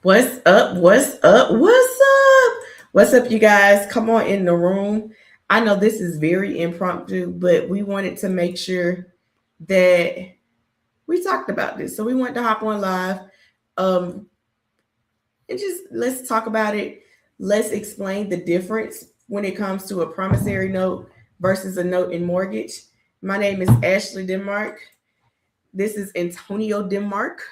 What's up? What's up? What's up? What's up, you guys? Come on in the room. I know this is very impromptu, but we wanted to make sure that we talked about this. So we wanted to hop on live um, and just let's talk about it. Let's explain the difference when it comes to a promissory note versus a note in mortgage. My name is Ashley Denmark. This is Antonio Denmark.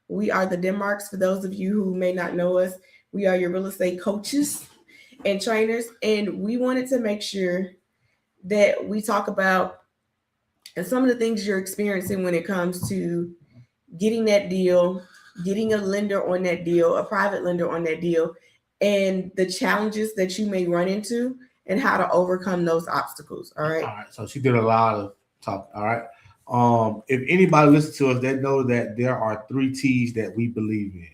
We are the Denmarks. For those of you who may not know us, we are your real estate coaches and trainers. And we wanted to make sure that we talk about some of the things you're experiencing when it comes to getting that deal, getting a lender on that deal, a private lender on that deal, and the challenges that you may run into and how to overcome those obstacles. All right. All right. So she did a lot of talk. All right. If anybody listens to us, they know that there are three T's that we believe in.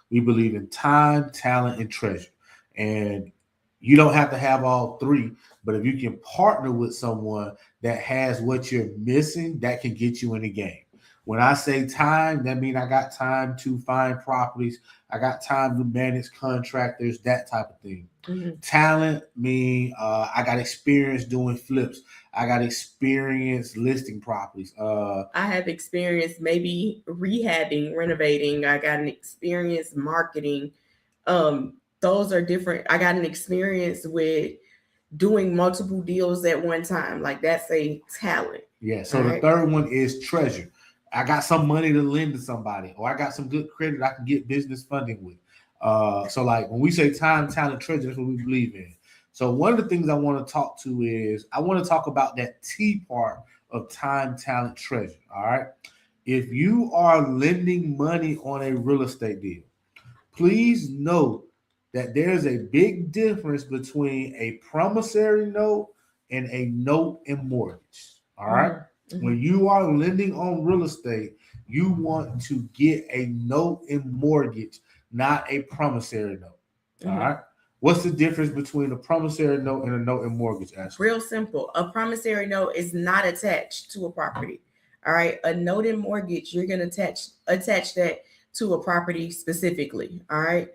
We believe in time, talent, and treasure. And you don't have to have all three, but if you can partner with someone that has what you're missing, that can get you in the game. When I say time, that means I got time to find properties. I got time to manage contractors, that type of thing. Mm-hmm. Talent mean I got experience doing flips. I got experience listing properties. I have experience maybe rehabbing, renovating. I got an experience marketing. Those are different. I got an experience with doing multiple deals at one time. Like that's a talent. Yeah. So All the right. third one is treasure. I got some money to lend to somebody, or I got some good credit I can get business funding with. So like when we say time, talent, treasure, that's what we believe in. So one of the things I want to talk to is I want to talk about that T part of time, talent, treasure. All right. If you are lending money on a real estate deal, please note that there's a big difference between a promissory note and a note in mortgage. All right. Mm-hmm. Mm-hmm. When you are lending on real estate, you want to get a note in mortgage, not a promissory note. All Mm-hmm. right. What's the difference between a promissory note and a note in mortgage, Ashley? Real simple. A promissory note is not attached to a property. All right. A note in mortgage, you're gonna attach that to a property specifically. All right.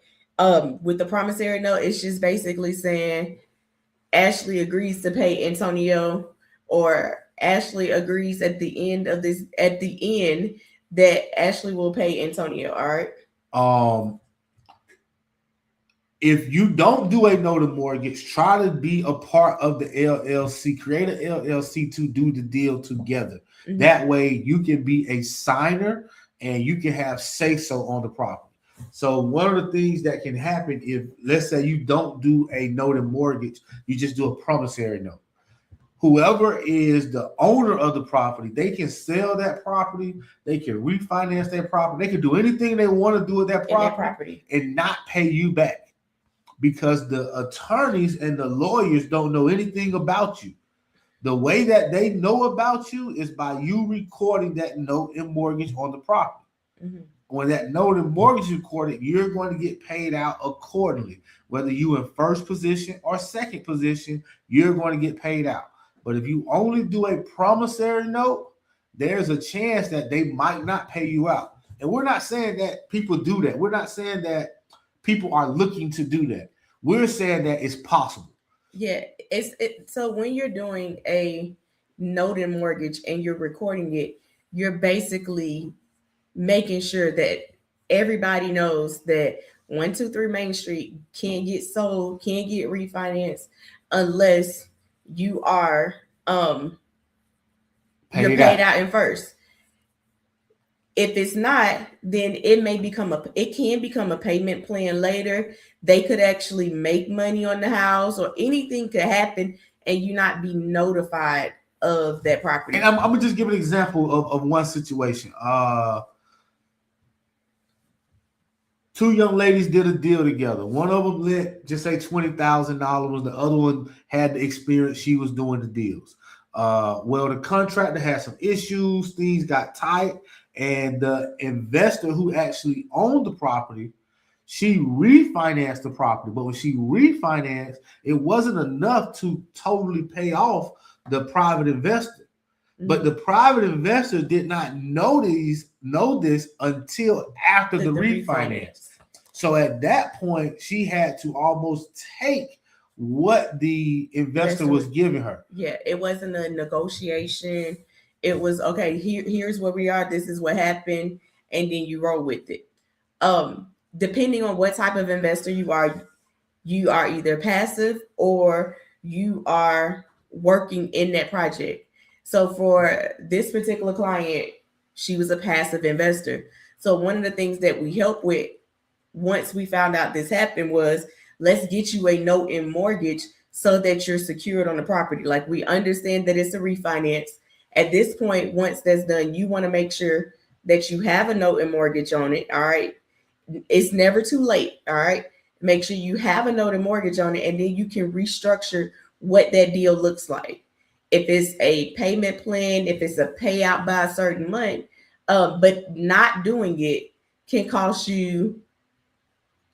With the promissory note, it's just basically saying Ashley agrees to pay Antonio, or Ashley agrees at the end that Ashley will pay Antonio. All right. Um, if you don't do a note of mortgage, try to be a part of the LLC. Create an LLC to do the deal together. Mm-hmm. That way, you can be a signer and you can have say so on the property. So one of the things that can happen if, let's say, you don't do a note of mortgage, you just do a promissory note. Whoever is the owner of the property, they can sell that property, they can refinance that property, they can do anything they want to do with that property and not pay you back because the attorneys and the lawyers don't know anything about you. The way that they know about you is by you recording that note and mortgage on the property. Mm-hmm. When that note and mortgage is recorded, you're going to get paid out accordingly. Whether you in first position or second position, you're going to get paid out. But if you only do a promissory note, there's a chance that they might not pay you out. And we're not saying that people do that. We're not saying that people are looking to do that. We're saying that it's possible. Yeah, so when you're doing a note in mortgage and you're recording it, you're basically making sure that everybody knows that 123 Main Street can't get sold, can't get refinanced unless you are you're paid out in first. If it's not, then it can become a payment plan later. They could actually make money on the house, or anything could happen and you not be notified of that property. And I'm gonna just give an example of one situation. Two young ladies did a deal together. One of them lent, just say $20,000. The other one had the experience. She was doing the deals. Well, the contractor had some issues. Things got tight, and the investor who actually owned the property, she refinanced the property. But when she refinanced, it wasn't enough to totally pay off the private investor. But the private investor did not know this until after the refinance. So at that point, she had to almost take what the investor was giving her. Yeah, it wasn't a negotiation. It was okay, here's where we are, this is what happened, and then you roll with it. Depending on what type of investor you are either passive or you are working in that project. So for this particular client, she was a passive investor. So one of the things that we help with once we found out this happened was, let's get you a note and mortgage so that you're secured on the property. Like, we understand that it's a refinance. At this point, once that's done, you want to make sure that you have a note and mortgage on it. All right. It's never too late. All right. Make sure you have a note and mortgage on it, and then you can restructure what that deal looks like. If it's a payment plan, if it's a payout by a certain month, but not doing it can cost you.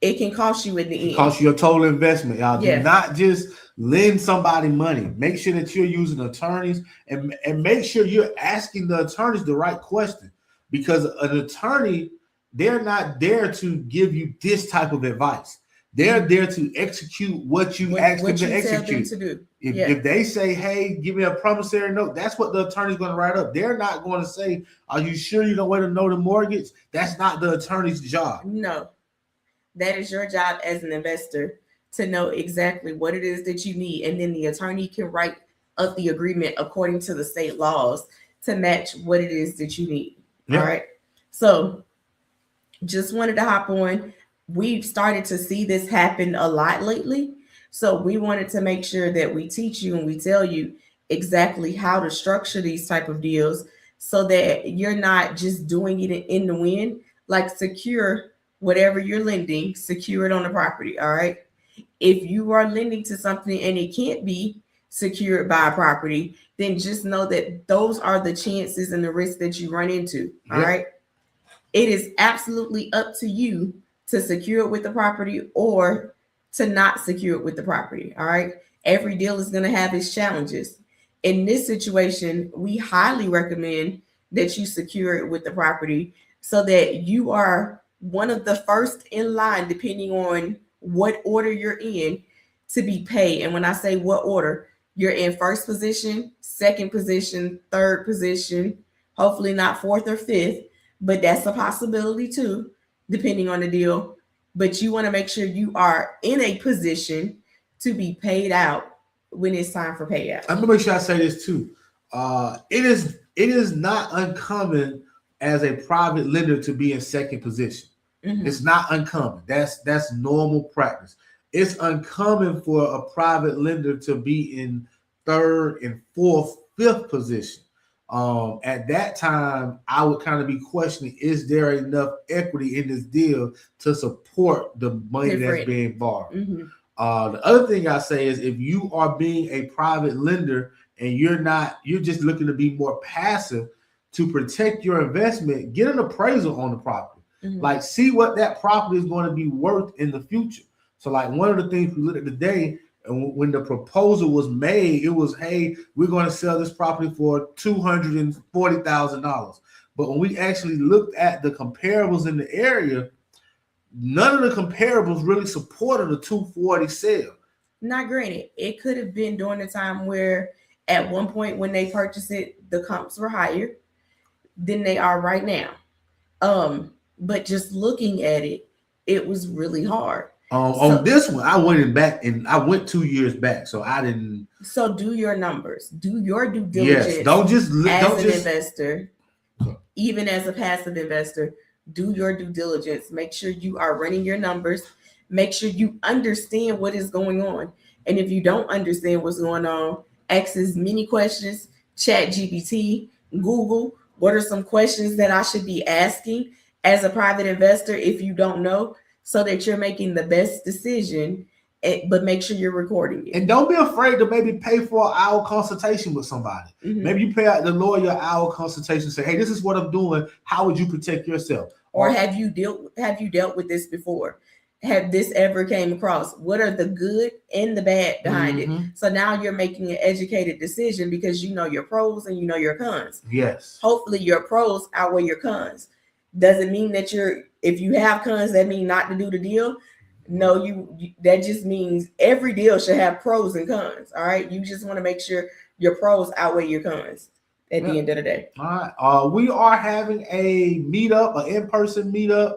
It can cost you in the end. It costs you your total investment, y'all. Do not just lend somebody money. Make sure that you're using attorneys, and make sure you're asking the attorneys the right question, because an attorney, they're not there to give you this type of advice. They're there to execute what you ask them to execute. To do. If they say, hey, give me a promissory note, that's what the attorney's going to write up. They're not going to say, are you sure you don't want to know the mortgage? That's not the attorney's job. No. That is your job as an investor, to know exactly what it is that you need. And then the attorney can write up the agreement according to the state laws to match what it is that you need. Yep. All right. So just wanted to hop on. We've started to see this happen a lot lately. So we wanted to make sure that we teach you and we tell you exactly how to structure these type of deals so that you're not just doing it in the wind. Like, secure whatever you're lending, secure it on the property. All right. If you are lending to something and it can't be secured by a property, then just know that those are the chances and the risks that you run into. All right. It is absolutely up to you to secure it with the property or to not secure it with the property. All right. Every deal is going to have its challenges. In this situation, we highly recommend that you secure it with the property so that you are one of the first in line, depending on what order you're in, to be paid. And when I say what order, you're in first position, second position, third position, hopefully not fourth or fifth, but that's a possibility too, depending on the deal. But you want to make sure you are in a position to be paid out when it's time for payout. I'm gonna make sure I say this too. It is not uncommon as a private lender to be in second position. Mm-hmm. It's not uncommon. That's normal practice. It's uncommon for a private lender to be in third and fourth, fifth position. At that time, I would kind of be questioning, is there enough equity in this deal to support the money that's being borrowed? Mm-hmm. The other thing I say is, if you are being a private lender and you're just looking to be more passive to protect your investment, get an appraisal on the property. Mm-hmm. Like, see what that property is going to be worth in the future. So, like, one of the things we looked at today, and when the proposal was made, it was, hey, we're going to sell this property for $240,000. But when we actually looked at the comparables in the area, none of the comparables really supported a 240 sale. Not granted, it could have been during the time where at one point when they purchased it, the comps were higher than they are right now. But just looking at it, it was really hard. On this one, I went back and I went 2 years back, so I didn't. So do your numbers, do your due diligence. Yes, don't just investor, even as a passive investor, do your due diligence. Make sure you are running your numbers. Make sure you understand what is going on. And if you don't understand what's going on, ask as many questions. Chat GPT, Google. What are some questions that I should be asking as a private investor if you don't know, so that you're making the best decision, but make sure you're recording it. And don't be afraid to maybe pay for an hour consultation with somebody. Mm-hmm. Maybe you pay out the lawyer an hour consultation, say, hey, this is what I'm doing. How would you protect yourself? Or have you dealt with this before? Have this ever came across? What are the good and the bad behind it? So now you're making an educated decision because you know your pros and you know your cons. Yes. Hopefully your pros outweigh your cons. Doesn't mean that you're if you have cons that mean not to do the deal. No, you that just means every deal should have pros and cons. All right. You just want to make sure your pros outweigh your cons at the end of the day. All right. We are having a meetup, an in-person meetup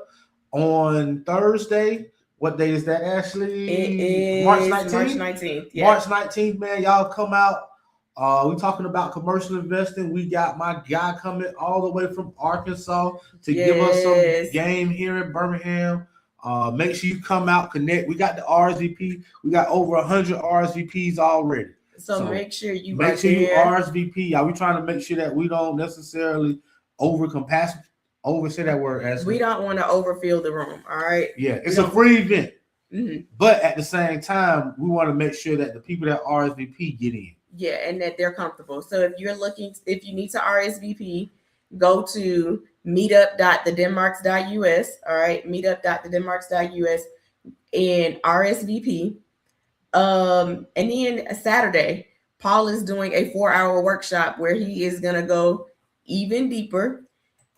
on Thursday. What date is that, Ashley? It is March 19th. March 19th. Yeah. March 19th, man. Y'all come out. We're talking about commercial investing. We got my guy coming all the way from Arkansas to give us some game here in Birmingham. Make sure you come out, connect. We got the RSVP. We got over 100 RSVPs already. So make sure you RSVP. Y'all, we trying to make sure that we don't necessarily say that word as we don't want to overfill the room. All right. Yeah, it's a free event. Mm-hmm. But at the same time, we want to make sure that the people that RSVP get in. Yeah, and that they're comfortable. So if you need to RSVP, go to meetup.thedenmarks.us. All right, meetup.thedenmarks.us and RSVP. And then Saturday, Paul is doing a 4-hour workshop where he is gonna go even deeper.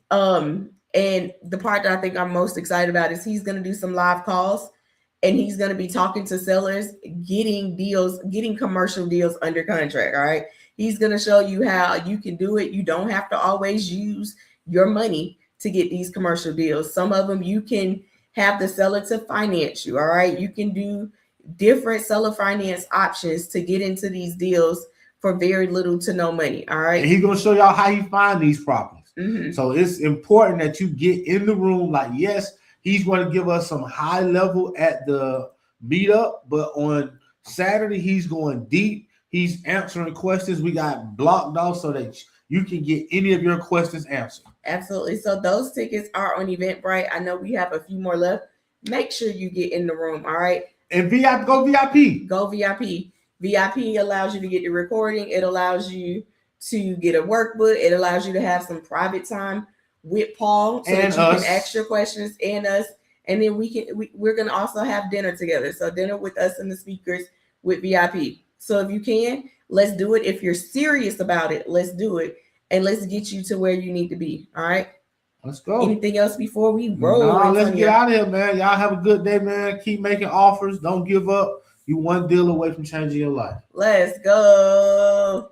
And the part that I think I'm most excited about is he's gonna do some live calls. And he's going to be talking to sellers, getting commercial deals under contract. All right. He's going to show you how you can do it. You don't have to always use your money to get these commercial deals. Some of them you can have the seller to finance you. All right. You can do different seller finance options to get into these deals for very little to no money. All right. And he's going to show y'all how you find these properties. Mm-hmm. So it's important that you get in the room. Like, yes, he's going to give us some high level at the meetup, but on Saturday, he's going deep. He's answering questions. We got blocked off so that you can get any of your questions answered. Absolutely. So those tickets are on Eventbrite. I know we have a few more left. Make sure you get in the room. All right. And go VIP. Go VIP. VIP allows you to get the recording. It allows you to get a workbook. It allows you to have some private time with Paul so that you can ask your questions and us. And then we're going to also have dinner together. So dinner with us and the speakers with VIP. So if you can, let's do it. If you're serious about it, let's do it. And let's get you to where you need to be. All right. Let's go. Anything else before we roll? No, let's get out of here, man. Y'all have a good day, man. Keep making offers. Don't give up. You one deal away from changing your life. Let's go.